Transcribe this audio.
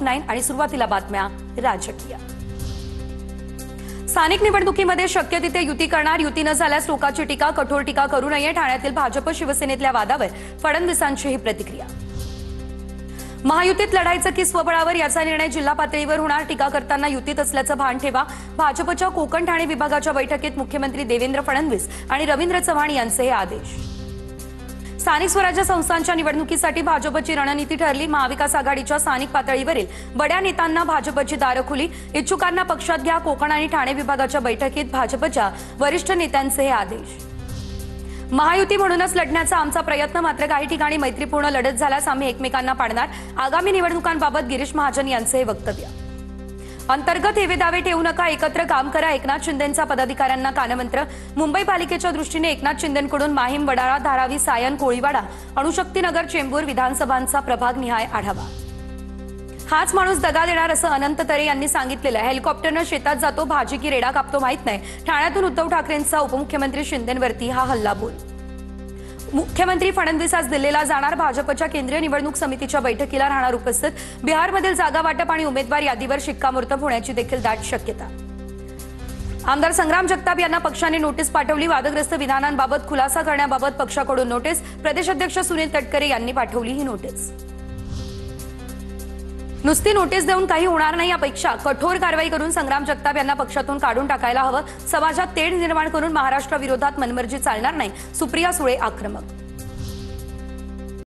9 आणि सुरुवातीला बातम्या राजकीय। स्थानिक निवडणुकीमध्ये शक्य तिथे युती करणार, युती न झाल्यास टोकाची टीका, कठोर टीका करू नये। ठाण्यातील भाजप शिवसेनेतल्या वादावर फडणवीसांची ही प्रतिक्रिया। महायुतीत लढायचं की स्वबळावर याचा निर्णय जिल्हा पातळीवर होणार। टीका करताना युतीत असल्याचं भान ठेवा। भाजपच्या कोकण ठाणे विभागाच्या बैठकीत मुख्यमंत्री देवेंद्र फडणवीस आणि रवींद्र चव्हाण यांचे हे आदेश। स्थानिक स्वराज्य संस्थांच्या निवडणुकीसाठी भाजपची रणनीती ठरली। महाविकास आघाडीच्या स्थानिक पातळीवरील बड्या नेत्यांना भाजपची दारं खुली। इच्छुकांना पक्षात घ्या। कोकण आणि ठाणे विभागाच्या बैठकीत भाजपच्या वरिष्ठ नेत्यांचे हे आदेश। महायुती म्हणूनच लढण्याचा आमचा प्रयत्न, मात्र काही ठिकाणी मैत्रीपूर्ण लढत झाल्यास आम्ही एकमेकांना पाडणार। आगामी निवडणुकांबाबत गिरीश महाजन यांचे हे वक्तव्य। अंतर्गत हेवे दावे ठेवू नका, एकत्र काम करा। एकनाथ शिंदेंचा पदाधिकाऱ्यांना कानमंत्र। मुंबई पालिकेच्या दृष्टीने एकनाथ शिंदेंकडून माहीम, वडाळा, धारावी, सायन, कोळीवाडा, अणुशक्तीनगर, चेंबूर विधानसभांचा प्रभागनिहाय आढावा। हाच माणूस दगा देणार असं अनंत तरे यांनी सांगितलेलं। हेलिकॉप्टरनं शेतात जातो, भाजी की रेडा कापतो माहित नाही। ठाण्यातून उद्धव ठाकरेंचा उपमुख्यमंत्री शिंदेंवरती हा हल्लाबोल। मुख्यमंत्री फडणवीस आज दिल्लीला जाणार। भाजपच्या केंद्रीय निवडणूक समितीच्या बैठकीला राहणार उपस्थित। बिहारमधील जागा वाटप आणि उमेदवार यादीवर शिक्कामोर्तब होण्याची देखील दाट शक्यता। आमदार संग्राम जगताप यांना पक्षाने नोटीस पाठवली। वादग्रस्त विधानांबाबत खुलासा करण्याबाबत पक्षाकडून नोटीस। प्रदेशाध्यक्ष सुनील तटकरे यांनी पाठवली ही नोटीस। नुसती नोटीस देऊन काही होणार नाही, यापेक्षा कठोर कारवाई करून संग्राम जगताप यांना पक्षातून काढून टाकायला हवं। समाजात तेढ निर्माण करून महाराष्ट्राविरोधात मनमर्जी चालणार नाही। सुप्रिया सुळे आक्रमक।